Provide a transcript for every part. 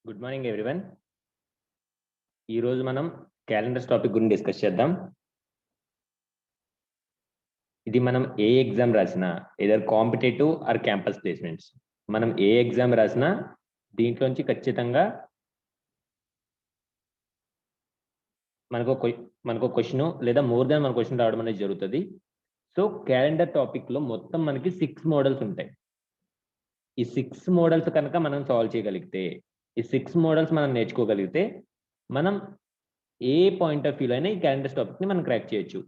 Good morning everyone. ఈరోజు మనం calendars topic గురించి డిస్కస్ చేద్దాం. ఇది మనం ఏ ఎగ్జామ్ రాసినా either competitive or campus placements, మనం ఏ ఎగ్జామ్ రాసినా దీంట్లోంచి ఖచ్చితంగా మనకు క్వశ్చన్ లేదా మోర్ దాన్ మన క్వశ్చన్ రావడం అనేది జరుగుతుంది. సో క్యాలెండర్ టాపిక్ లో మొత్తం మనకి 6 మోడల్స్ ఉంటాయి. ఈ 6 మోడల్స్ కనుక మనం సాల్వ్ చేయగలిగితే, ఈ 6 మోడల్స్ మనం నేర్చుకోగలిగితే మనం ఏ పాయింట్ ఆఫ్ వ్యూలో అయినా ఈ క్యాలెండర్ టాపిక్ ని మనం క్రాక్ చేయొచ్చు,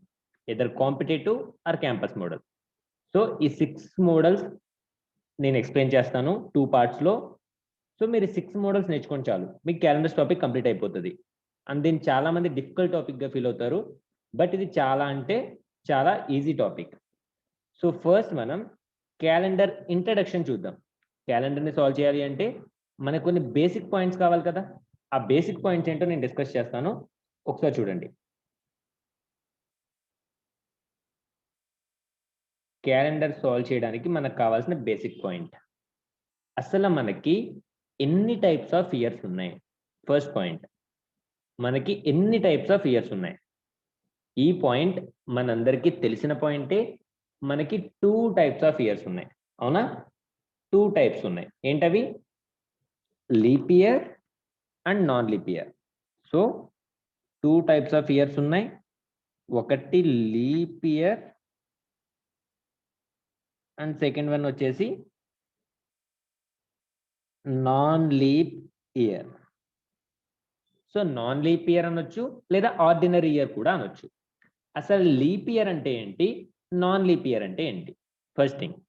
either competitive or campus model. So ఈ 6 మోడల్స్ నేను ఎక్స్ప్లెయిన్ చేస్తాను 2 పార్ట్స్ లో. సో మీరు 6 మోడల్స్ నేర్చుకొని చాలు, మీకు క్యాలెండర్ టాపిక్ కంప్లీట్ అయిపోతుంది. అండ్ దీన్ని చాలా మంది డిఫికల్ట్ టాపిక్ గా ఫీల్ అవుతారు, బట్ ఇది చాలా అంటే చాలా ఈజీ టాపిక్. సో ఫస్ట్ మనం క్యాలెండర్ ఇంట్రడక్షన్ చూద్దాం. క్యాలెండర్ ని సాల్వ్ చేయాలి అంటే మనకు కొన్ని బేసిక్ పాయింట్స్ కావాలి కదా. ఆ బేసిక్ పాయింట్స్ ఏంటో నేను డిస్కస్ చేస్తాను, ఒకసారి చూడండి. క్యాలెండర్ సాల్వ్ చేయడానికి మనకు కావాల్సిన బేసిక్ పాయింట్, అసలు మనకి ఎన్ని టైప్స్ ఆఫ్ ఇయర్స్ ఉన్నాయి. ఫస్ట్ పాయింట్, మనకి ఎన్ని టైప్స్ ఆఫ్ ఇయర్స్ ఉన్నాయి. ఈ పాయింట్ మనందరికీ తెలిసిన పాయింటే. మనకి 2 టైప్స్ ఆఫ్ ఇయర్స్ ఉన్నాయి, అవునా? 2 టైప్స్ ఉన్నాయి. ఏంటవి? Leap year and non leap year. So 2 types of years ఉన్నాయి. ఒకటి leap year and second one వచ్చేసి non leap year. So non leap year అనొచ్చు లేదా ఆర్డినరీ ఇయర్ కూడా అనొచ్చు. అసలు లీప్ ఇయర్ అంటే ఏంటి, నాన్ లీప్ ఇయర్ అంటే ఏంటి? ఫస్ట్ థింగ్,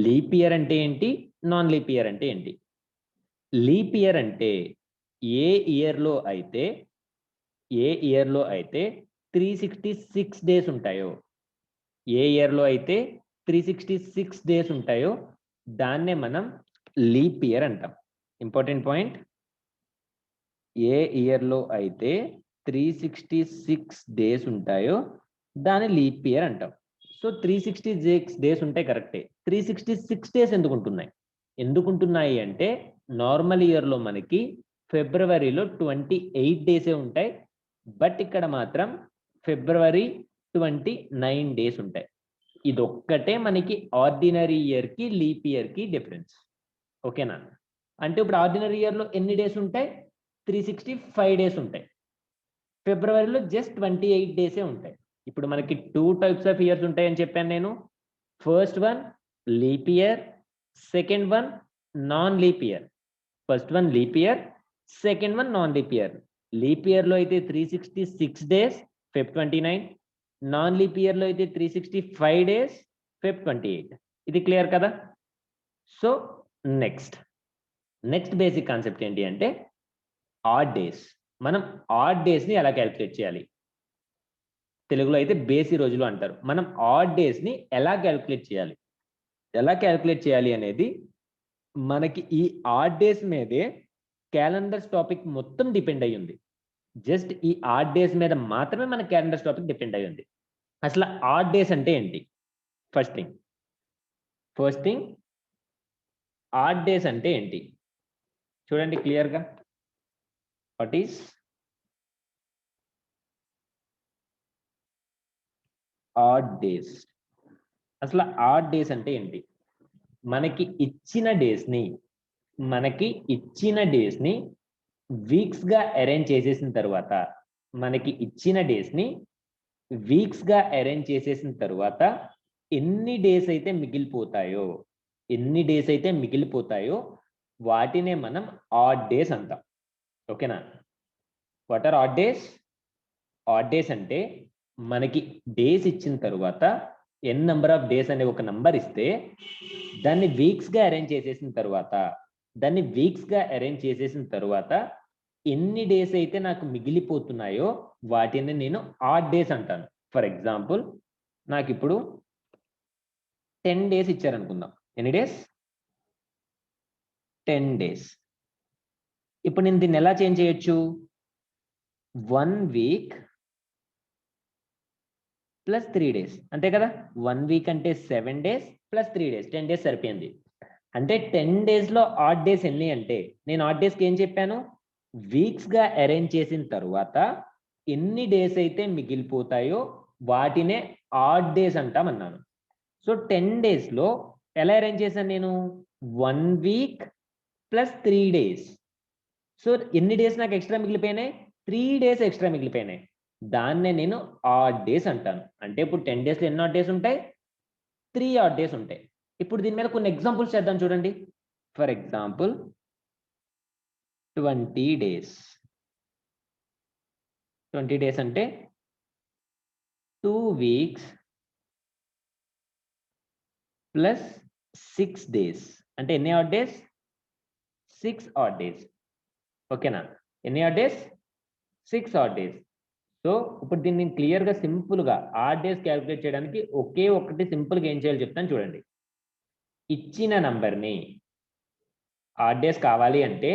లీప్ ఇయర్ అంటే ఏంటి, నాన్ లీప్ ఇయర్ అంటే ఏంటి? లీప్ ఇయర్ అంటే ఏ ఇయర్లో అయితే 366 డేస్ ఉంటాయో, ఏ ఇయర్లో అయితే 366 డేస్ ఉంటాయో దాన్నే మనం లీప్ ఇయర్ అంటాం. ఇంపార్టెంట్ పాయింట్, ఏ ఇయర్లో అయితే 366 డేస్ ఉంటాయో దాన్ని లీప్ ఇయర్ అంటాం. సో 366 డేస్ ఉంటాయి, కరెక్టే. 366 డేస్ ఎందుకుంటున్నాయి అంటే నార్మల్ ఇయర్లో మనకి ఫిబ్రవరిలో 28 డేసే ఉంటాయి, బట్ ఇక్కడ మాత్రం ఫిబ్రవరి 29 డేస్ ఉంటాయి. ఇదొక్కటే మనకి ఆర్డినరీ ఇయర్కి లీప్ ఇయర్కి డిఫరెన్స్, ఓకేనా? అంటే ఇప్పుడు ఆర్డినరీ ఇయర్లో ఎన్ని డేస్ ఉంటాయి? 365 డేస్ ఉంటాయి. ఫిబ్రవరిలో జస్ట్ 28 డేసే ఉంటాయి. ఇప్పుడు మనకి 2 టైప్స్ ఆఫ్ ఇయర్స్ ఉంటాయని చెప్పాను నేను. First one leap year, second one non leap year. First one leap year, second one non leap year. Leap ఇయర్లో అయితే 366 డేస్, ఫెబ్ 29. నాన్ లీప్ ఇయర్లో అయితే 365 డేస్, ఫెబ్ 28. ఇది క్లియర్ కదా? సో నెక్స్ట్ బేసిక్ కాన్సెప్ట్ ఏంటి అంటే ఆడ్ డేస్. మనం odd days ని ఎలా క్యాలిక్యులేట్ చేయాలి? తెలుగులో అయితే బేసి రోజులు అంటారు. మనం ఆడ్ డేస్ ని ఎలా క్యాలిక్యులేట్ చేయాలి అనేది మనకి ఈ ఆడ్ డేస్ మీదే క్యాలెండర్స్ టాపిక్ మొత్తం డిపెండ్ అయ్యి ఉంది. జస్ట్ ఈ ఆడ్ డేస్ మీద మాత్రమే మన క్యాలెండర్స్ టాపిక్ డిపెండ్ అయ్యి ఉంది. అసలు ఆడ్ డేస్ అంటే ఏంటి? ఫస్ట్ థింగ్ ఆడ్ డేస్ అంటే ఏంటి చూడండి క్లియర్గా. What is odd days? అసలు ఆడ్ డేస్ అంటే ఏంటి? మనకి ఇచ్చిన డేస్ ని వీక్స్ గా అరేంజ్ చేసేసిన తర్వాత ఎన్ని డేస్ అయితే మిగిలిపోతాయో వాటినే మనం ఆడ్ డేస్ అంటాం, ఓకేనా? What are odd days? Odd days అంటే మనకి డేస్ ఇచ్చిన తర్వాత ఎన్ నెంబర్ ఆఫ్ డేస్ అనే ఒక నంబర్ ఇస్తే దాన్ని వీక్స్ గా అరేంజ్ చేసేసిన తర్వాత ఎన్ని డేస్ అయితే నాకు మిగిలిపోతున్నాయో వాటిని నేను ఆడ్ డేస్ అంటాను. ఫర్ ఎగ్జాంపుల్, నాకు ఇప్పుడు 10 డేస్ ఇచ్చారనుకుందాం. ఎన్ని డేస్? 10 డేస్. ఇప్పుడు నేను దీన్ని ఎలా చేంజ్ చేయొచ్చు? 1 వీక్ ప్లస్ 3 డేస్, అంతే కదా? 1 వీక్ అంటే 7 డేస్ ప్లస్ 3 డేస్, 10 డేస్ సరిపోయింది. అంటే 10 డేస్లో ఆడ్ డేస్ ఎన్ని అంటే నేను ఆడ్ డేస్కి ఏం చెప్పాను, వీక్స్గా అరేంజ్ చేసిన తర్వాత ఎన్ని డేస్ అయితే మిగిలిపోతాయో వాటినే ఆడ్ డేస్ అంటామన్నాను. సో 10 డేస్లో ఎలా అరేంజ్ చేశాను నేను, 1 వీక్ ప్లస్ 3 డేస్. సో ఎన్ని డేస్ నాకు ఎక్స్ట్రా మిగిలిపోయినాయి, 3 డేస్ ఎక్స్ట్రా మిగిలిపోయినాయి. దాన్నే నేను ఆడ్ డేస్ అంటాను. అంటే ఇప్పుడు 10 డేస్లో ఎన్ని ఆడ్ డేస్ ఉంటాయి, 3 ఆడ్ డేస్ ఉంటాయి. ఇప్పుడు దీని మీద కొన్ని ఎగ్జాంపుల్స్ చేద్దాం చూడండి. For example 20 days. 20 డేస్ అంటే 2 వీక్స్ ప్లస్ 6 డేస్. అంటే ఎన్ని ఆడ్ డేస్, 6 ఆడ్ డేస్. ఓకేనా, ఎన్ని odd days, 6 odd days. So ఇప్పుడు దీన్ని క్లియర్గా సింపుల్గా ఆడ్ డేస్ క్యాలిక్యులేట్ చేయడానికి ఒకే ఒకటి సింపుల్గా ఏం చేయాలో చెప్తాను చూడండి. ఇచ్చిన నంబర్ని, ఆడ్ డేస్ కావాలి అంటే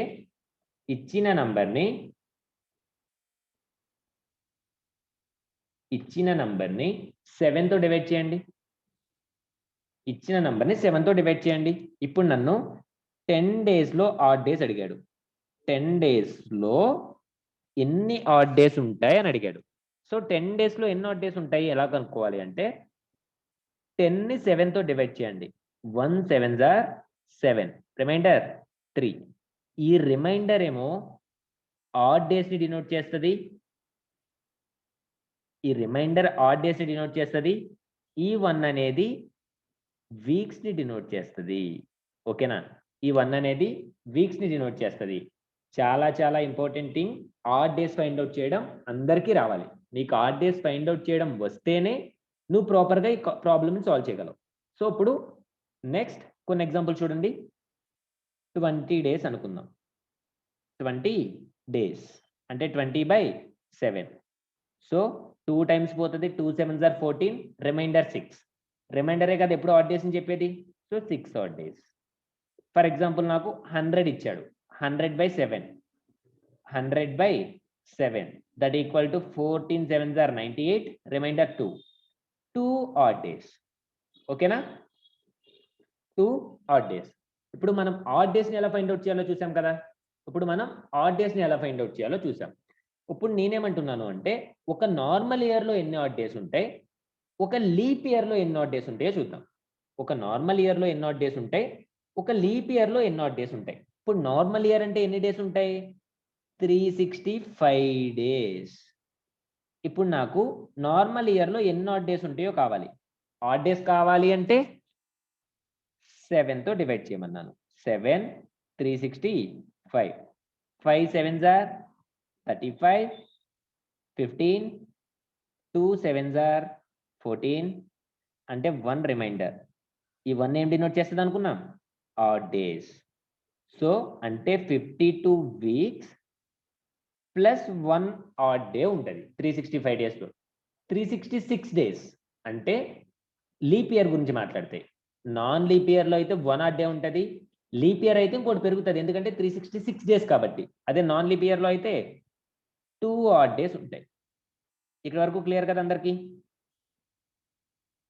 ఇచ్చిన నంబర్ని 7తో డివైడ్ చేయండి. ఇచ్చిన నంబర్ని 7తో డివైడ్ చేయండి. ఇప్పుడు నన్ను 10 డేస్లో ఆడ్ డేస్ అడిగాడు. 10 డేస్లో ఎన్ని ఆడ్ డేస్ ఉంటాయి అని అడిగాడు. సో 10 డేస్లో ఎన్ని ఆడ్ డేస్ ఉంటాయి ఎలా కనుక్కోవాలి అంటే 10ని 7తో డివైడ్ చేయండి. 1 7s are 7, రిమైండర్ 3. ఈ రిమైండర్ ఏమో ఆడ్ డేస్ని డినోట్ చేస్తుంది. ఈ రిమైండర్ ఆడ్ డేస్ని డినోట్ చేస్తుంది. ఈ 1 అనేది వీక్స్ని డినోట్ చేస్తుంది. ఓకేనా, ఈ 1 అనేది వీక్స్ని డినోట్ చేస్తుంది. చాలా చాలా important thing, odd days find out చేయడం అందరికీ రావాలి. నీకు ఆడ్ డేస్ ఫైండ్ అవుట్ చేయడం వస్తేనే నువ్వు ప్రాపర్గా ఈ ప్రాబ్లమ్ని సాల్వ్ చేయగలవు. సో ఇప్పుడు నెక్స్ట్ కొన్ని ఎగ్జాంపుల్స్ చూడండి. 20 డేస్ అనుకుందాం. 20 డేస్ అంటే 20/7. సో 2 టైమ్స్ పోతుంది, 2 7s are 14, రిమైండర్ 6. రిమైండరే కదా ఎప్పుడు ఆడ్ డేస్ అని చెప్పేది. So 6 odd days. For example నాకు 100 ఇచ్చాడు. 100/7, 100/7 that equal to 14 7s are 98, remainder 2 odd days. ఓకేనా, 2 ఆడ్ డేస్. ఇప్పుడు మనం ఆడ్ డేస్ని ఎలా ఫైండ్ అవుట్ చేయాలో చూసాం కదా. ఇప్పుడు మనం ఆడ్ డేస్ని ఎలా ఫైండ్ అవుట్ చేయాలో చూసాం. ఇప్పుడు నేనేమంటున్నాను అంటే ఒక నార్మల్ ఇయర్లో ఎన్ని ఆడ్ డేస్ ఉంటాయి, ఒక లీప్ ఇయర్లో ఎన్ని ఆడ్ డేస్ ఉంటాయో చూద్దాం. ఒక నార్మల్ ఇయర్లో ఎన్ని ఆడ్ డేస్ ఉంటాయి, ఒక లీప్ ఇయర్లో ఎన్ని ఆడ్ డేస్ ఉంటాయి. ఇప్పుడు నార్మల్ ఇయర్ అంటే ఎన్ని డేస్ ఉంటాయి, 365 డేస్. ఇప్పుడు నాకు నార్మల్ ఇయర్లో ఎన్ని ఆడ్ డేస్ ఉంటాయో కావాలి. ఆడ్ డేస్ కావాలి అంటే 7తో divide చేయమన్నాను. 7 365, 5 7s are 35, 15, 2 7s are 14 అంటే 1 రిమైండర్. ఈ 1 ఏం డినోట్ చేస్తుంది అనుకున్నాం, ఆడ్ డేస్. సో అంటే 52 వీక్స్ ప్లస్ 1 ఆడ్ డే ఉంటుంది 365 డేస్లో. 366 డేస్ అంటే లీప్ ఇయర్ గురించి మాట్లాడితే. నాన్ లీప్ ఇయర్లో అయితే 1 ఆడ్ డే ఉంటుంది, లీప్ ఇయర్ అయితే ఇంకోటి పెరుగుతుంది ఎందుకంటే 366 డేస్ కాబట్టి. అదే నాన్ లీప్ ఇయర్లో అయితే 2 ఆడ్ డేస్ ఉంటాయి. ఇక్కడ వరకు క్లియర్ కదా అందరికి.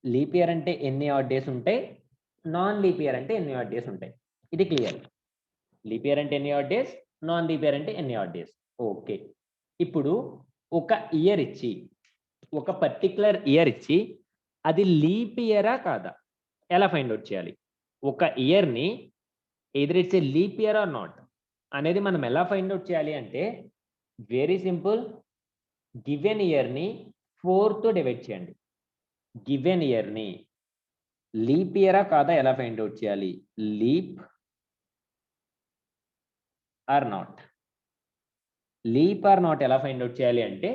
లీప్ ఇయర్ అంటే ఎన్ని ఆడ్ డేస్ ఉంటాయి, నాన్ లీప్ ఇయర్ అంటే ఎన్ని ఆడ్ డేస్ ఉంటాయి, ఇది క్లియర్. లీప్ ఇయర్ అంటే ఎన్ని odd days, non leap year అంటే ఎన్ని ఆడ్ డేస్. ఓకే, ఇప్పుడు ఒక ఇయర్ ఇచ్చి, ఒక పర్టికులర్ ఇయర్ ఇచ్చి అది లీప్ ఇయరా కాదా ఎలా ఫైండ్ అవుట్ చేయాలి. ఒక ఇయర్ని either it's a leap year or not అనేది మనం ఎలా ఫైండ్ అవుట్ చేయాలి అంటే వెరీ సింపుల్. గివెన్ ఇయర్ని 4తో డివైడ్ చేయండి. గివెన్ ఇయర్ని లీప్ ఇయరా కాదా ఎలా ఫైండ్ అవుట్ చేయాలి, leap or not. Leap or not ఎలా ఫైండ్ అవుట్ చేయాలి అంటే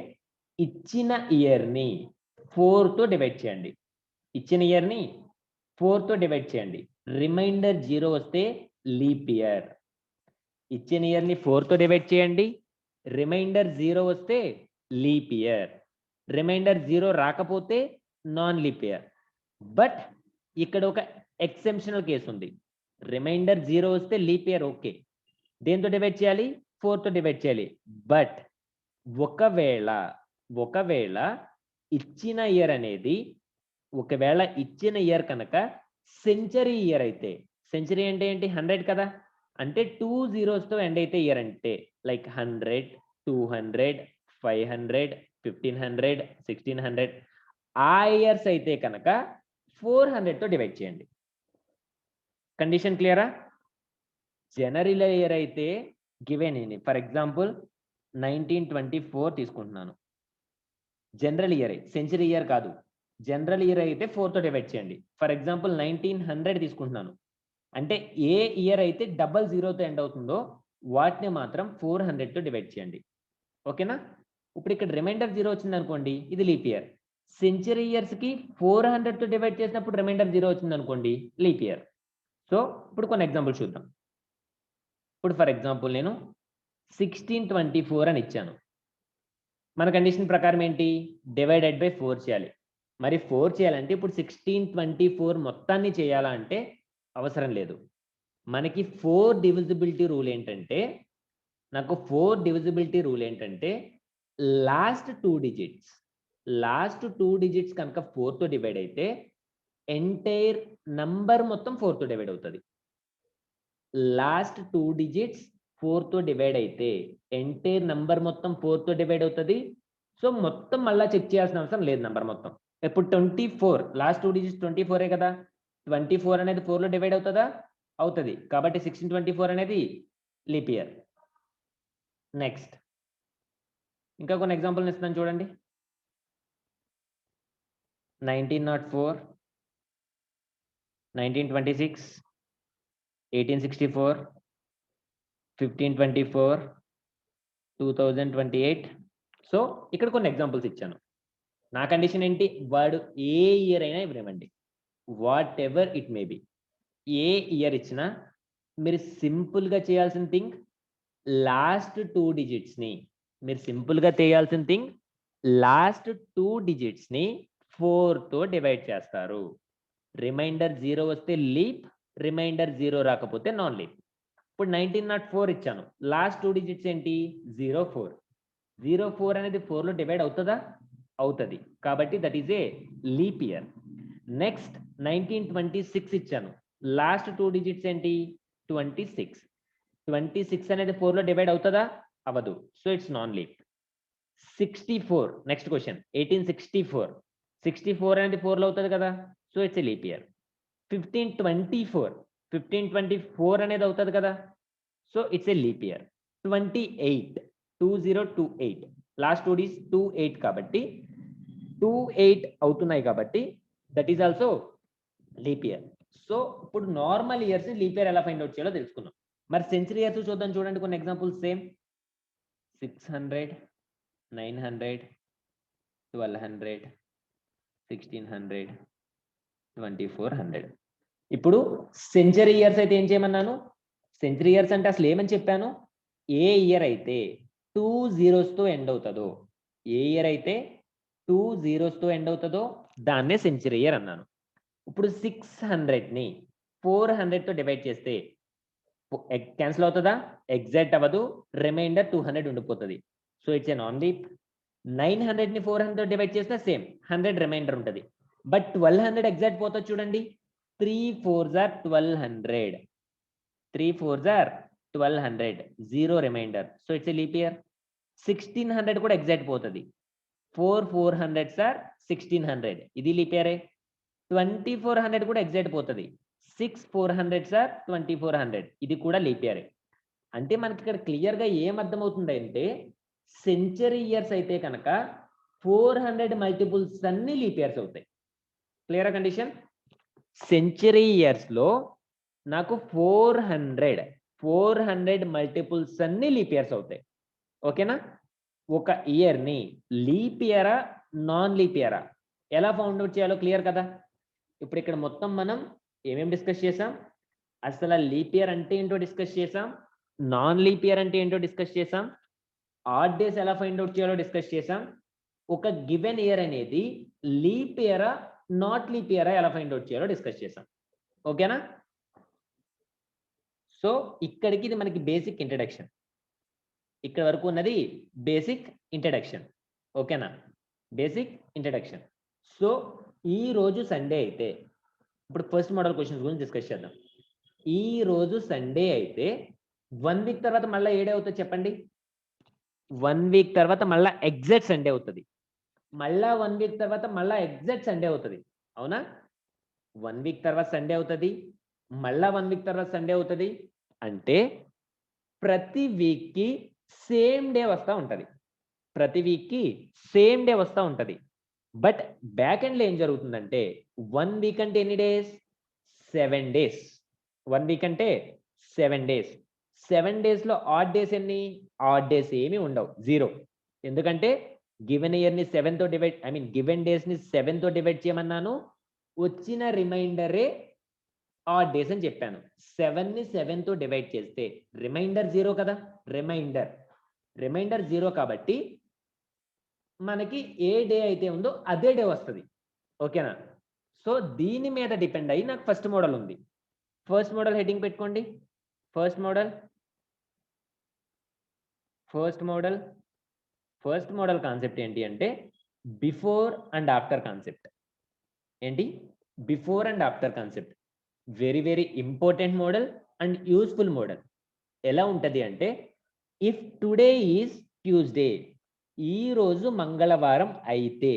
ఇచ్చిన ఇయర్ని 4తో డివైడ్ చేయండి. ఇచ్చిన ఇయర్ని 4తో డివైడ్ చేయండి. రిమైండర్ 0 వస్తే లీప్ ఇయర్. ఇచ్చిన ఇయర్ని 4తో డివైడ్ చేయండి, రిమైండర్ 0 వస్తే లీప్ ఇయర్. రిమైండర్ 0 రాకపోతే నాన్ లీప్ ఇయర్. బట్ ఇక్కడ ఒక ఎక్సెప్షనల్ కేసు ఉంది. రిమైండర్ 0 వస్తే లీప్ ఇయర్ ఓకే, దేంతో డివైడ్ చేయాలి, 4తో డివైడ్ చేయాలి. బట్ ఒకవేళ ఇచ్చిన ఇయర్ అనేది, ఒకవేళ ఇచ్చిన ఇయర్ కనుక సెంచరీ ఇయర్ అయితే, సెంచరీ అంటే ఏంటి 100 కదా, అంటే 2 zeros ఎండ్ అయితే ఇయర్ అంటే లైక్ 100, 200, 500, 1500, 1600 ఆ ఇయర్స్ అయితే కనుక 400తో డివైడ్ చేయండి. కండిషన్ క్లియరా? జనరల్ ఇయర్ అయితే గివెన్ ఇది ఫర్ ఎగ్జాంపుల్ 1924 తీసుకుంటున్నాను. జనరల్ ఇయర్ సెంచరీ ఇయర్ కాదు, జనరల్ ఇయర్ అయితే 4తో డివైడ్ చేయండి. ఫర్ ఎగ్జాంపుల్ 1900 తీసుకుంటున్నాను. అంటే ఏ ఇయర్ అయితే 00తో ఎండ్ అవుతుందో వాటిని మాత్రం 400తో డివైడ్ చేయండి. ఓకేనా? ఇప్పుడు ఇక్కడ రిమైండర్ 0 వచ్చింది అనుకోండి, ఇది లీప్ ఇయర్. సెంచరీ ఇయర్స్కి 400తో డివైడ్ చేసినప్పుడు రిమైండర్ 0 వచ్చింది అనుకోండి, లీప్ ఇయర్. సో ఇప్పుడు కొన్ని ఎగ్జాంపుల్ చూద్దాం. ఇప్పుడు ఫర్ ఎగ్జాంపుల్ నేను 1624 అని ఇచ్చాను. మన కండిషన్ ప్రకారం ఏంటి, డివైడెడ్ బై 4 చేయాలి. మరి 4 చేయాలంటే ఇప్పుడు 1624 మొత్తాన్ని చేయాలా అంటే అవసరం లేదు. మనకి 4 డివిజిబిలిటీ రూల్ ఏంటంటే, లాస్ట్ 2 డిజిట్స్ కనుక 4తో డివైడ్ అయితే ఎంటైర్ నంబర్ మొత్తం 4తో డివైడ్ అవుతుంది. లాస్ట్ 2 డిజిట్స్ 4తో డివైడ్ అయితే ఎంటైర్ నంబర్ మొత్తం 4తో డివైడ్ అవుతుంది. సో మొత్తం మళ్ళీ చెక్ చేయాల్సిన అవసరం లేదు నంబర్ మొత్తం. ఇప్పుడు 24 లాస్ట్ 2 డిజిట్స్ 24 కదా, 24 అనేది 4లో డివైడ్ అవుతుందా? అవుతుంది. కాబట్టి 1624 అనేది లీప్ ఇయర్. నెక్స్ట్ ఇంకా కొన్ని ఎగ్జాంపుల్ ఇస్తున్నాను చూడండి. 1904, 1926, 1864, 1524, 2028. సో ఇక్కడ కొన్ని ఎగ్జాంపుల్స్ ఇచ్చాను. నా కండిషన్ ఏంటి, వాడు ఏ ఇయర్ అయినా ఇవ్వండి, what ever it may be. A year ఇచ్చినా మీరు సింపుల్గా చేయాల్సిన థింగ్ లాస్ట్ 2 డిజిట్స్ని మీరు సింపుల్గా చేయాల్సిన థింగ్ లాస్ట్ 2 డిజిట్స్ని 4తో డివైడ్ చేస్తారు. రిమైండర్ 0 వస్తే లీప్, రిమైండర్ 0 రాకపోతే నాన్ లీప్. ఇప్పుడు 1904 ఇచ్చాను, లాస్ట్ 2 డిజిట్స్ ఏంటి 04. 04 అనేది 4లో డివైడ్ అవుతుందా? అవుతుంది. కాబట్టి that is a leap year. Next 1926 ఇచ్చాను, లాస్ట్ 2 డిజిట్స్ ఏంటి 26. 26 అనేది 4లో డివైడ్ అవుతుందా? అవ్వదు. So it's non leap. 64 next question 1864. 64 అనేది 4లో అవుతుంది కదా, so it's a leap year. 1524 అనేది అవుతుంది కదా, so it's a leap year. 2028 last 2 digits 28 కాబట్టి 28 అవుతున్నాయి కాబట్టి that is also leap year. So ఇప్పుడు నార్మల్ ఇయర్స్ లీప్ ఇయర్ ఎలా ఫైండ్ అవుట్ చేయాలో తెలుసుకుందాం. మరి సెంచరీ ఇయర్స్ చూద్దాం చూడండి కొన్ని ఎగ్జాంపుల్స్. సేమ్ 600, 900, 1200, 1600, 2400. ఇప్పుడు సెంచరీ ఇయర్స్ అయితే ఏం చేయమన్నాను, సెంచరీ ఇయర్స్ అంటే అసలు ఏమని చెప్పాను, ఏ ఇయర్ అయితే 2 zeros ఎండ్ అవుతుందో, ఏ ఇయర్ అయితే 2 zeros ఎండ్ అవుతుందో దాన్నే సెంచరీ ఇయర్ అన్నాను. ఇప్పుడు 600ని 400తో డివైడ్ చేస్తే క్యాన్సిల్ అవుతుందా? ఎగ్జాక్ట్ అవ్వదు, రిమైండర్ 200 ఉండిపోతుంది. So it's a non leap. 900ని 400తో డివైడ్ చేస్తే సేమ్ 100 రిమైండర్ ఉంటుంది. బట్ 1200 ఎగ్జాక్ట్ పోతుంది చూడండి, 3 4s are 1200. 3 4s are 1200, 0 remainder. So it's a leap year. 1600 కూడా ఎగ్జాక్ట్ పోతుంది, 4 400s are 1600, ఇది లీప్ ఇయరే. 2400 కూడా ఎగ్జాక్ట్ పోతుంది, 6 400s are 2400, ఇది కూడా లీప్ ఇయరే. అంటే మనకి ఇక్కడ క్లియర్గా ఏం అర్థమవుతుంది అంటే సెంచరీ ఇయర్స్ అయితే కనుక 400 మల్టిపుల్స్ అన్ని లీప్ ఇయర్స్ అవుతాయి. Clear condition? సెంచరీ ఇయర్స్ లో నాకు 400 మల్టిపుల్స్ అన్ని లీప్ ఇయర్స్ అవుతాయి. ఓకేనా? ఒక ఇయర్ ని లీప్ ఇయరా నాన్ లీప్ ఇయరా ఎలా ఫౌండ్ అవుట్ చేయాలో క్లియర్ కదా. ఇప్పుడు ఇక్కడ మొత్తం మనం ఏమేమి డిస్కస్ చేసాం, అసలు లీప్ ఇయర్ అంటే ఏంటో డిస్కస్ చేసాం, నాన్ లీప్ ఇయర్ అంటే ఏంటో డిస్కస్ చేసాం, ఆడ్ డేస్ ఎలా ఫైండ్ అవుట్ చేయాలో డిస్కస్ చేసాం, ఒక గివెన్ ఇయర్ అనేది లీప్ ఇయరా నాట్ లీప్ ఇయరా ఎలా ఫైండ్ అవుట్ చేయాలో డిస్కస్ చేసాం. ఓకేనా? సో ఇక్కడికి ఇది మనకి బేసిక్ ఇంట్రడక్షన్, ఇక్కడ వరకు ఉన్నది బేసిక్ ఇంట్రడక్షన్. ఓకేనా? Basic introduction. సో ఈ రోజు సండే అయితే ఇప్పుడు ఫస్ట్ మోడల్ క్వశ్చన్స్ గురించి డిస్కస్ చేద్దాం. ఈ రోజు సండే అయితే 1 వీక్ తర్వాత మళ్ళీ ఏ డే అవుతుంది చెప్పండి? 1 వీక్ తర్వాత మళ్ళా ఎగ్జాక్ట్ సండే అవుతుంది. మళ్ళా 1 వీక్ తర్వాత మళ్ళా ఎగ్జాక్ట్ సండే అవుతుంది. అవునా? 1 వీక్ తర్వాత సండే అవుతుంది. మళ్ళా 1 వీక్ తర్వాత సండే అవుతుంది. అంటే ప్రతి వీక్‌కి సేమ్ డే వస్తా ఉంటది. ప్రతి వీక్‌కి సేమ్ డే వస్తా ఉంటది. బట్ బ్యాక్ ఎండ్‌లో ఏం జరుగుతుందంటే 1 వీక్ అంటే ఎన్ని డేస్? 7 డేస్. 1 వీక్ అంటే 7 డేస్. 7 డేస్‌లో ఆడ్ డేస్ ఎన్ని? ఆడ్ డేస్ ఏమి ఉండవు. 0. ఎందుకంటే గివెన్ ఇయర్‌ని 7తో డివైడ్ గివెన్ డేస్‌ని 7తో డివైడ్ చేయమన్నాను. వచ్చిన రిమైండరే ఆడ్ డేస్ అని చెప్పాను. 7ని 7తో డివైడ్ చేస్తే రిమైండర్ 0 కదా! రిమైండర్ 0 కాబట్టి మనకి ఏ డే అయితే ఉందో అదే డే వస్తది. ఓకేనా? సో, దీని మీద డిపెండ్ అయ్యి నాకు ఫస్ట్ మోడల్ ఉంది. ఫస్ట్ మోడల్ హెడ్డింగ్ పెట్టుకోండి. ఫస్ట్ మోడల్ కాన్సెప్ట్ ఏంటి అంటే బిఫోర్ అండ్ ఆఫ్టర్ కాన్సెప్ట్. ఏంటి? Before and after concept. Very very important model and useful model. ఎలా ఉంటది అంటే ఇఫ్ టుడే ఈజ్ ట్యూస్‌డే, ఈ రోజు మంగళవారం అయితే,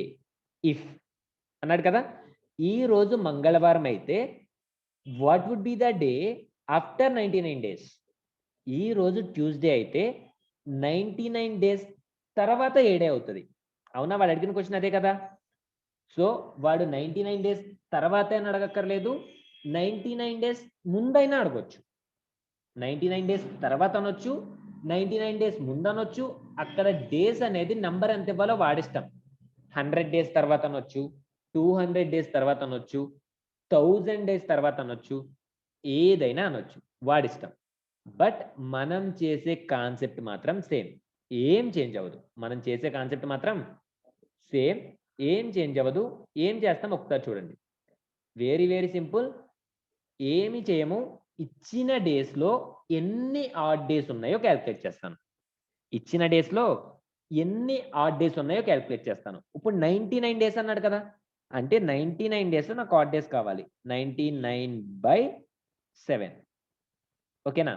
ఇఫ్ అన్నాడు కదా! ఈ రోజు మంగళవారం అయితే what would be the day after 99 days? ఈ రోజు ట్యూస్‌డే అయితే 99 డేస్ తర్వాత ఏ డే అవుతది? అవునా? వాడు అడిగిన క్వెషన్ అదే కదా! సో, వాడు 99 డేస్ తర్వాతే అని అడగక్కర్లేదు. 99 డేస్ ముందైనా అడగొచ్చు. 99 డేస్ తర్వాత అనొచ్చు. 99 డేస్ ముందనొచ్చు. అక్కడ డేస్ అనేది నంబర్ ఎంత ఇవ్వాలో వాడిష్టం. 100 డేస్ తర్వాత అనొచ్చు. 200 డేస్ తర్వాత అనొచ్చు. 1000 డేస్ తర్వాత అనొచ్చు. ఏదైనా అనొచ్చు. వాడిష్టం. బట్ మనం చేసే కాన్సెప్ట్ మాత్రం సేమ్. ఏం చేంజ్ అవ్వదు. మనం చేసే కాన్సెప్ట్ మాత్రం సేమ్. ఏం చేంజ్ అవ్వదు. ఏం చేస్తాం ఒకసారి చూడండి. Very very simple. ఏమి చేయము. ఇచ్చిన డేస్‌లో ఎన్ని ఆడ్ డేస్ ఉన్నాయో కాలిక్యులేట్ చేస్తాను. ఇచ్చిన డేస్‌లో ఎన్ని ఆడ్ డేస్ ఉన్నాయో కాలిక్యులేట్ చేస్తాను. ఇప్పుడు 99 డేస్ అన్నాడు కదా! అంటే 99 డేస్‌లో నాకు ఆడ్ డేస్ కావాలి. 99/7 ఓకేనా?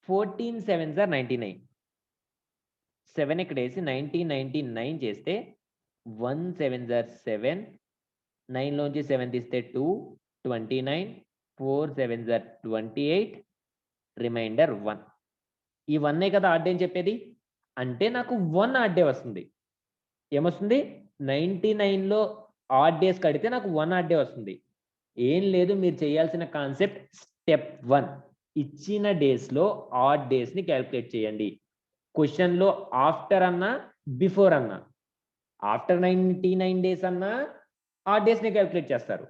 14 7s ఆర్ 99. 7 ఇక్కడేసి 1999 చేస్తే 1 7s ఆర్ 7. 9 లోంచి 7 తీస్తే 2 29. 4 7s ఆర్ 28. రిమైండర్ 1. ఈ 1 కదా ఆడ్ డే అని చెప్పేది. అంటే నాకు 1 ఆడ్ డే వస్తుంది. ఏమొస్తుంది? 99లో ఆడ్ డేస్ కడితే నాకు 1 ఆడ్ డే వస్తుంది. ఏం లేదు, మీరు చేయాల్సిన కాన్సెప్ట్ స్టెప్ 1. ఇచ్చిన డేస్‌లో ఆడ్ డేస్‌ని కాలిక్యులేట్ చేయండి. క్వెషన్‌లో ఆఫ్టర్ అన్నా, బిఫోర్ అన్నా. ఆఫ్టర్ 99 డేస్ అన్నా ఆడ్ డేస్‌నే కాలిక్యులేట్ చేస్తారు.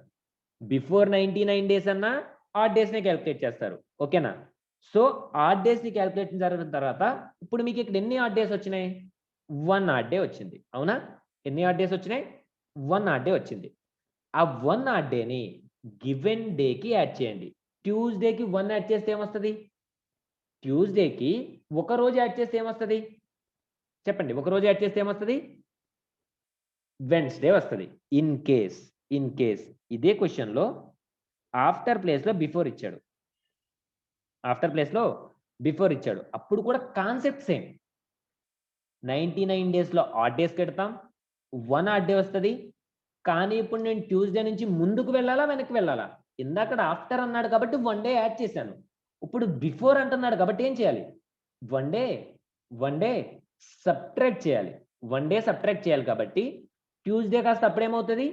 బిఫోర్ 99 డేస్ అన్నా ఆడ్ డేస్‌నే కాలిక్యులేట్ చేస్తారు. ఓకేనా? సో, ఆడ్ డేస్‌ని కాలిక్యులేట్ జరిగిన తర్వాత ఇప్పుడు మీకు ఇక్కడ ఎన్ని ఆడ్ డేస్ వచ్చినాయి? 1 ఆడ్ డే వచ్చింది. అవునా? ఎన్ని ఆడ్ డేస్ వచ్చినాయి? 1 ఆడ్ డే వచ్చింది. ఆ 1 ఆడ్ డేని గివెన్ డేకి యాడ్ చేయండి. ట్యూస్‌డేకి 1 యాడ్ చేస్తే ఏమొస్తది? ట్యూస్‌డేకి ఒక రోజు యాడ్ చేస్తే ఏమొస్తది? చెప్పండి. ఒక రోజు యాడ్ చేస్తే ఏమొస్తది? వెడ్నెస్‌డే వస్తది. ఇన్ కేస్ ఇదే క్వెషన్‌లో ఆఫ్టర్ ప్లేస్‌లో బిఫోర్ ఇచ్చాడు. అప్పుడు కూడా కాన్సెప్ట్ సేమ్. 99 డేస్‌లో ఆడ్ డేస్ పెడతాం. 1 ఆడ్ డే వస్తది. కానీ ఇప్పుడు నేను ట్యూస్‌డే నుంచి ముందుకు వెళ్ళాలా? వెనక్కి వెళ్ళాలా? ఇందాకడ ఆఫ్టర్ అన్నాడు కాబట్టి 1 డే యాడ్ చేశాను. ఇప్పుడు బిఫోర్ అంటున్నాడు కాబట్టి ఏం చేయాలి? 1 డే, 1 డే సబ్ట్రాక్ట్ చేయాలి. 1 డే సబ్ట్రాక్ట్ చేయాలి కాబట్టి ట్యూస్‌డే కాస్త అప్పుడేమవుతది?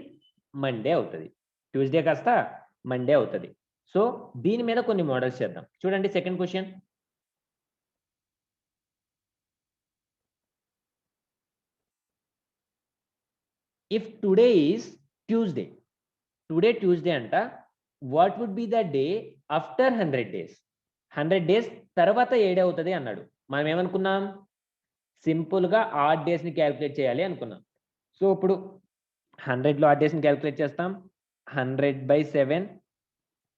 మండే అవుతది. ట్యూస్‌డే కాస్త మండే అవుతది. సో, దీని మీద కొన్ని మోడల్స్ చేద్దాం. చూడండి second question. If today is Tuesday. Today Tuesday అంట. What would be the day after 100 days? 100 days తర్వాత ఏ డే అవుతది అన్నాడు. మనం ఏమనుకున్నాం? సింపుల్‌గా ఆడ్ డేస్‌ని కాలిక్యులేట్ చేయాలి అనుకున్నాం. సో, ఇప్పుడు 100లో ఆడ్ డేస్‌ని కాలిక్యులేట్ చేస్తాం. 100/7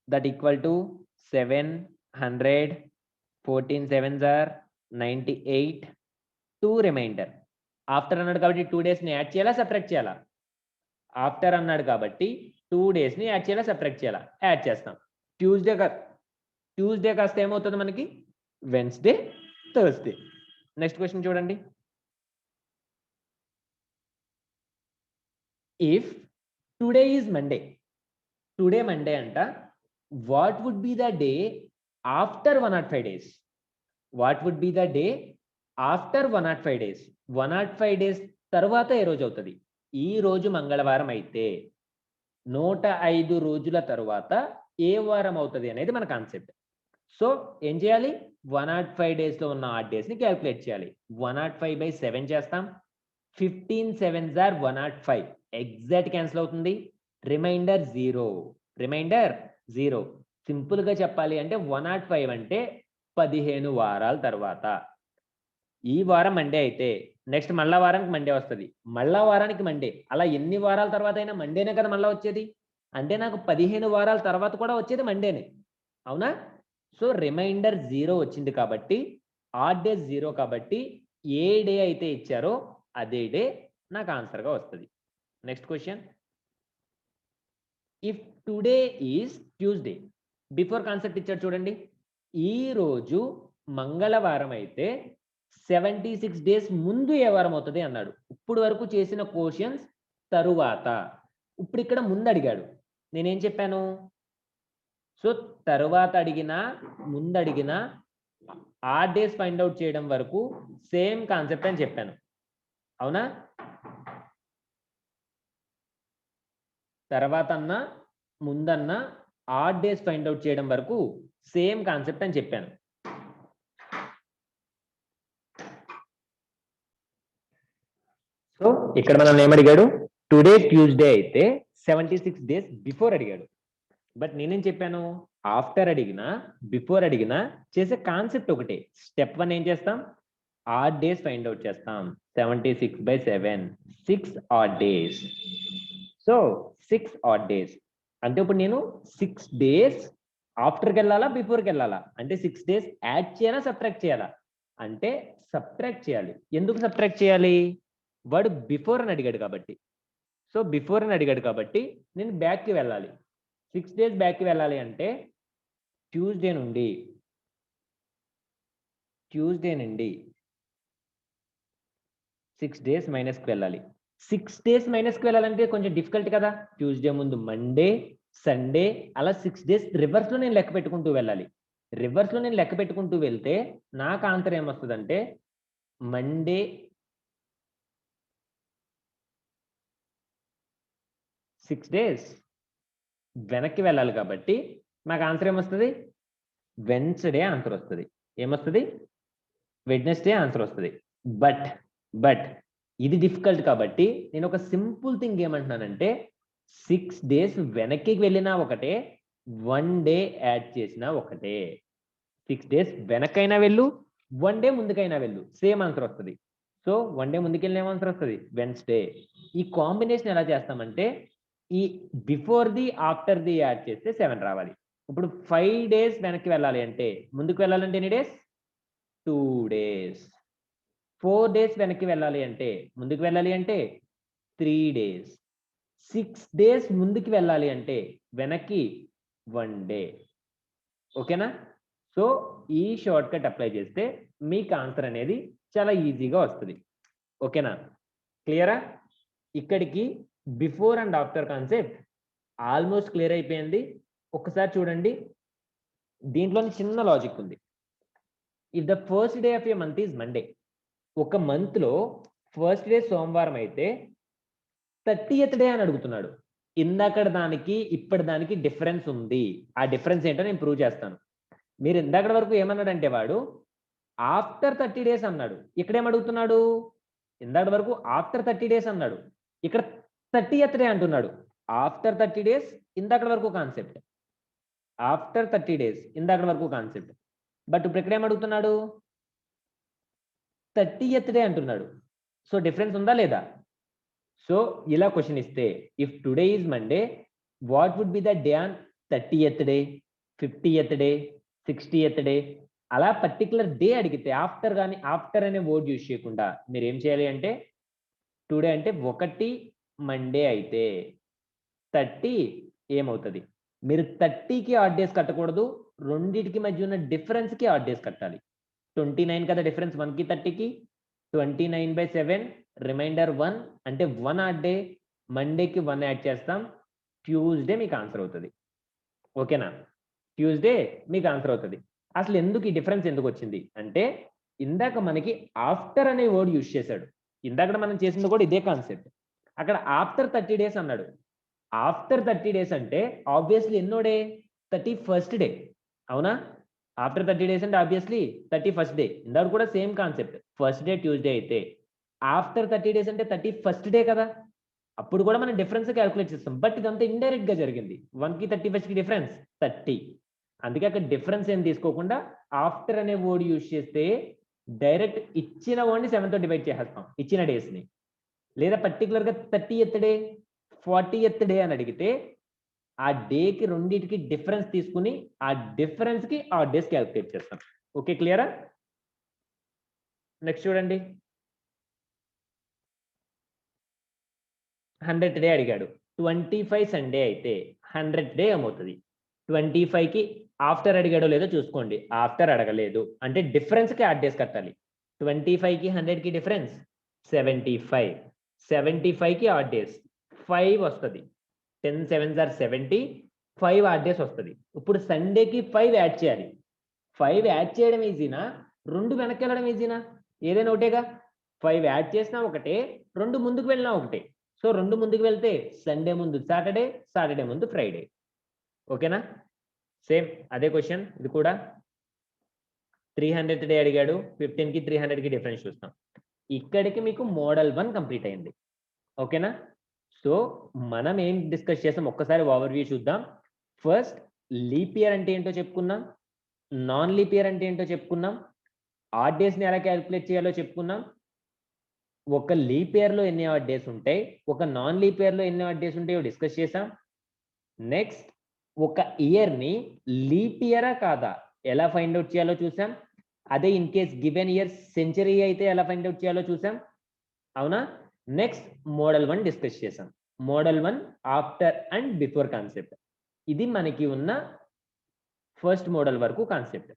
that equal to 700. 14 7s are 98. 2 remainder. After అన్నాడు కాబట్టి 2 డేస్‌ని యాడ్ చేయాలా? సబ్ట్రాక్ట్ చేయాలా? ఆఫ్టర్ అన్నాడు కాబట్టి 2 డేస్‌ని యాడ్ చేయాలా? సబ్ట్రాక్ట్ చేయాలా? యాడ్ చేస్తాం. ట్యూస్‌డే క ట్యూస్డే కాస్త ఏమవుతుంది మనకి వెన్స్డే, థర్స్డే. నెక్స్ట్ క్వశ్చన్ చూడండి. If today is Monday, today Monday అంట, what would be the day after 105 days? What would be the day after 105 days? 105 days తర్వాత ఏ రోజు అవుతుంది? ఈ రోజు మంగళవారం అయితే 105 రోజుల తర్వాత ఏ వారం అవుతుంది అనేది మన కాన్సెప్ట్. సో ఏం చేయాలి? 105 days లో ఉన్న ఆడ్ డేస్ ని క్యాల్కులేట్ చేయాలి. 105/7 చేస్తాం. 15 7s are 105. ఎగ్జాక్ట్ క్యాన్సిల్ అవుతుంది. రిమైండర్ 0. రిమైండర్ 0. సింపుల్ గా చెప్పాలి అంటే 105 అంటే 15 వారాల తర్వాత. ఈ వారం మండే అయితే నెక్స్ట్ మళ్ళా వారానికి మండే వస్తుంది, మళ్ళా వారానికి మండే, అలా ఎన్ని వారాల తర్వాత అయినా మండేనే కదా మళ్ళా వచ్చేది. అంటే నాకు 15 వారాల తర్వాత కూడా వచ్చేది మండేనే, అవునా? సో రిమైండర్ 0 వచ్చింది కాబట్టి ఆడ్ డే 0 కాబట్టి ఏ డే అయితే ఇచ్చారో అదే డే నాకు ఆన్సర్గా వస్తుంది. Next question. If today is Tuesday, before concept ఇచ్చారు చూడండి. ఈ రోజు మంగళవారం అయితే 76 days ముందు ఏ వారం అవుతుంది అన్నాడు. ఇప్పుడు వరకు చేసిన క్వశ్చన్స్ తరువాత. ఇప్పుడు ఇక్కడ ముందు అడిగాడు, నేనేం చెప్పాను? సో తరువాత అడిగినా ముందు అడిగినా ఆ డేస్ ఫైండ్ అవుట్ చేయడం వరకు సేమ్ కాన్సెప్ట్ అని చెప్పాను, అవునా? తర్వాత అన్నా ముందన్నా ఆడ్ డేస్ ఫైండ్ అవుట్ చేయడం వరకు సేమ్ కాన్సెప్ట్ అని చెప్పాను. సో ఇక్కడ మనం ఏమడిగాడు? టుడే ట్యూస్డే అయితే 76 days బిఫోర్ అడిగాడు. బట్ నేనేం చెప్పాను? ఆఫ్టర్ అడిగినా బిఫోర్ అడిగినా చేసే కాన్సెప్ట్ ఒకటే. స్టెప్ 1 ఏం చేస్తాం? ఆడ్ డేస్ ఫైండ్ అవుట్ చేస్తాం. 76/7 6 odd days. So 6 odd days అంటే ఇప్పుడు నేను 6 days ఆఫ్టర్కి వెళ్ళాలా బిఫోర్కి వెళ్ళాలా? అంటే 6 days యాడ్ చేయాలా సబ్ట్రాక్ట్ చేయాలా? అంటే సబ్ట్రాక్ట్ చేయాలి. ఎందుకు సబ్ట్రాక్ట్ చేయాలి? వాడు బిఫోర్ అని అడిగాడు కాబట్టి. సో బిఫోర్ అని అడిగాడు కాబట్టి నేను బ్యాక్కి వెళ్ళాలి. 6 days బ్యాక్కి వెళ్ళాలి అంటే ట్యూస్డే నుండి 6 days మైనస్కి వెళ్ళాలి. 6 days మైనస్కి వెళ్ళాలంటే కొంచెం డిఫికల్ట్ కదా. ట్యూస్డే ముందు మండే, సండే, అలా 6 days రివర్స్లో నేను లెక్క పెట్టుకుంటూ వెళ్ళాలి. రివర్స్లో నేను లెక్క పెట్టుకుంటూ వెళ్తే నాకు ఆన్సర్ ఏమొస్తుందంటే మండే 6 days వెనక్కి వెళ్ళాలి కాబట్టి నాకు ఆన్సర్ ఏమొస్తుంది? వెన్స్డే ఆన్సర్ వస్తుంది. ఏమొస్తుంది? వెడ్నెస్డే ఆన్సర్ వస్తుంది. బట్ ఇది డిఫికల్ట్ కాబట్టి నేను ఒక సింపుల్ థింగ్ ఏమంటున్నానంటే 6 days వెనక్కి వెళ్ళినా ఒకటే, 1 day యాడ్ చేసినా ఒకటే. 6 days వెనకైనా వెళ్ళు, 1 day ముందుకైనా వెళ్ళు, సేమ్ ఆన్సర్ వస్తుంది. సో 1 day ముందుకెళ్ళిన ఏం ఆన్సర్ వస్తుంది? వెన్స్డే. ఈ కాంబినేషన్ ఎలా చేస్తామంటే ఈ before the after the add చేస్తే 7 రావాలి. ఇప్పుడు 5 days వెనక్కి వెళ్ళాలి అంటే ముందుకు వెళ్ళాలంటే ఎన్ని డేస్? 2 days. 4 days వెనక్కి వెళ్ళాలి అంటే ముందుకు వెళ్ళాలి అంటే 3 days. 6 days ముందుకు వెళ్ళాలి అంటే వెనక్కి 1 day. ఓకేనా? సో ఈ షార్ట్ కట్ అప్లై చేస్తే మీకు ఆన్సర్ అనేది చాలా ఈజీగా వస్తుంది. ఓకేనా? క్లియరా? ఇక్కడికి before and after concept almost clear అయిపోయింది. ఒకసారి చూడండి, దీంట్లోని చిన్న లాజిక్ ఉంది. If the first day of A month is Monday, ఒక మంత్ లో ఫస్ట్ డే సోమవారం అయితే 30th డే అని అడుగుతున్నాడు. ఇందాకడ దానికి ఇప్పటి దానికి డిఫరెన్స్ ఉంది. ఆ డిఫరెన్స్ ఏంటో నేను ప్రూవ్ చేస్తాను. మీరు ఇందాకడ వరకు ఏమన్నాడంటే వాడు ఆఫ్టర్ 30 days అన్నాడు. ఇక్కడ ఏమడుగుతున్నాడు? ఇందాక వరకు ఆఫ్టర్ 30 days అన్నాడు, ఇక్కడ 30th డే అంటున్నాడు. ఆఫ్టర్ 30 days ఇందాక వరకు కాన్సెప్ట్, ఆఫ్టర్ 30 days ఇందాక వరకు కాన్సెప్ట్. బట్ ఇప్పుడు ఇక్కడ ఏమడుగుతున్నాడు? 30th డే అంటున్నాడు. సో డిఫరెన్స్ ఉందా లేదా? సో ఇలా క్వశ్చన్ ఇస్తే if today is Monday, what would be the day on 30th day, 50th day, 60th day, అలా పర్టికులర్ డే అడిగితే ఆఫ్టర్ కానీ ఆఫ్టర్ అనే వర్డ్ యూజ్ చేయకుండా మీరు ఏం చేయాలి అంటే టుడే అంటే 1 మండే అయితే 30 ఏమవుతుంది? మీరు 30కి ఆడ్ డేస్ కట్టకూడదు, రెండిటికి మధ్య ఉన్న డిఫరెన్స్ కి ఆడ్ డేస్ కట్టాలి. 29 కదా డిఫరెన్స్ 1 కి 30 కి. 29/7 రిమైండర్ 1 అంటే 1 ఆడ్ డే. మండేకి 1 యాడ్ చేస్తాం. ట్యూస్డే మీకు ఆన్సర్ అవుతుంది. ఓకేనా? ట్యూస్డే మీకు ఆన్సర్ అవుతుంది. అసలు ఎందుకు ఈ డిఫరెన్స్ ఎందుకు వచ్చింది అంటే ఇందాక మనకి ఆఫ్టర్ అనే వర్డ్ యూజ్ చేశాడు. ఇందాక మనం చేసింది కూడా ఇదే కాన్సెప్ట్. అక్కడ ఆఫ్టర్ 30 డేస్ అన్నాడు. ఆఫ్టర్ 30 డేస్ అంటే ఆబ్వియస్లీ ఎన్నో డే? 31st day. అవునా? ఆఫ్టర్ 30 డేస్ అంటే ఆబ్వియస్లీ 31st డే. ఇందాక కూడా same concept. First day Tuesday అయితే ఆఫ్టర్ 30 డేస్ అంటే 31st డే కదా. అప్పుడు కూడా మనం డిఫరెన్స్ క్యాలిక్యులేట్ చేస్తాం. బట్ ఇదంతా ఇండైరెక్ట్ గా జరిగింది. 1 కి 31st కి డిఫరెన్స్ 30. అందుకే అక్కడ డిఫరెన్స్ ఏం తీసుకోకుండా ఆఫ్టర్ అనే వర్డ్ యూజ్ చేస్తే డైరెక్ట్ ఇచ్చిన వర్డ్ని 7 తో డివైడ్ చేసేస్తాం. ఇచ్చిన డేస్ ని. లేదా పర్టికులర్ గా 30th డే 40th డే అని అడిగితే ఆ డేకి రెండింటికి డిఫరెన్స్ తీసుకుని ఆ డిఫరెన్స్ కి ఆ డేస్ క్యాలిక్యులేట్ చేస్తాం. ఓకే, క్లియరా? నెక్స్ట్ చూడండి. 100th డే అడిగాడు. 25 సండే అయితే 100th డే ఏమవుతుంది? 25 కి ఆఫ్టర్ అడిగాడో లేదో చూసుకోండి. ఆఫ్టర్ అడగలేదు అంటే డిఫరెన్స్ కి యాడ్ డేస్ కట్టాలి. 25 కి 100 కి డిఫరెన్స్ 75. 75 కి ఆడ్ డేస్ 5 వస్తుంది. 10 7s are 70. 5 ఆడ్ డేస్ వస్తుంది. ఇప్పుడు సండేకి 5 యాడ్ చేయాలి. 5 యాడ్ చేయడం ఈజీనా? 2 వెనక్కి వెళ్ళడం ఈజీనా? ఏదైనా ఒకటేగా. 5 యాడ్ చేసినా ఒకటే, 2 ముందుకు వెళ్ళినా ఒకటే. సో 2 ముందుకు వెళ్తే సండే ముందు సాటర్డే, సాటర్డే ముందు ఫ్రైడే. ఓకేనా? సేమ్ అదే క్వశ్చన్ ఇది కూడా. 300th డే అడిగాడు. 15 కి 300 కి డిఫరెన్స్ చూస్తాం. ఇక్కడికి మీకు మోడల్ 1 కంప్లీట్ అయింది. ఓకేనా? సో మనం ఏం డిస్కస్ చేసాం ఒక్కసారి ఓవర్వ్యూ చూద్దాం. ఫస్ట్ లీప్ ఇయర్ అంటే ఏంటో చెప్పుకున్నాం. నాన్ లీప్ ఇయర్ అంటే ఏంటో చెప్పుకున్నాం. ఆడ్ డేస్ ని ఎలా క్యాలిక్యులేట్ చేయాలో చెప్పుకున్నాం. ఒక లీప్ ఇయర్ లో ఎన్ని ఆడ్ డేస్ ఉంటాయి, ఒక నాన్ లీప్ ఇయర్ లో ఎన్ని ఆడ్ డేస్ ఉంటాయో డిస్కస్ చేసాం. నెక్స్ట్ ఒక ఇయర్ ని లీప్ ఇయరా కాదా ఎలా ఫైండ్ అవుట్ చేయాలో చూసాం. అదే in case given year century అయితే ఎలా ఫైండ్ అవుట్ చేయాలో చూసాం. అవునా? నెక్స్ట్ మోడల్ 1 డిస్కస్ చేసాం. Model 1 after and before concept. ఇది మనకి ఉన్న ఫస్ట్ మోడల్ వరకు కాన్సెప్ట్.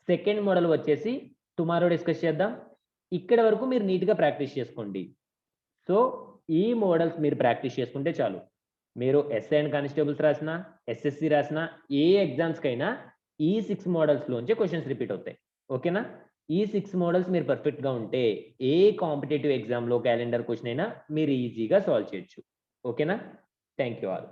సెకండ్ మోడల్ వచ్చేసి టుమారో డిస్కస్ చేద్దాం. ఇక్కడ వరకు మీరు నీట్గా ప్రాక్టీస్ చేసుకోండి. సో ఈ మోడల్స్ మీరు ప్రాక్టీస్ చేసుకుంటే చాలు. మీరు ఎస్ఐ అండ్ కానిస్టేబుల్స్ రాసినా, ఎస్ఎస్సి రాసినా, ఏ ఎగ్జామ్స్కైనా ఈ 6 మోడల్స్ లోంచి క్వశ్చన్స్ రిపీట్ అవుతాయి. ఓకేనా? ఈ 6 మోడల్స్ మీరు పర్ఫెక్ట్ గా ఉంటే ఏ కాంపిటేటివ్ ఎగ్జామ్ లో క్యాలెండర్ క్వశ్చన్ అయినా మీరు ఈజీగా సాల్వ్ చేయొచ్చు. ఓకేనా? Thank you all.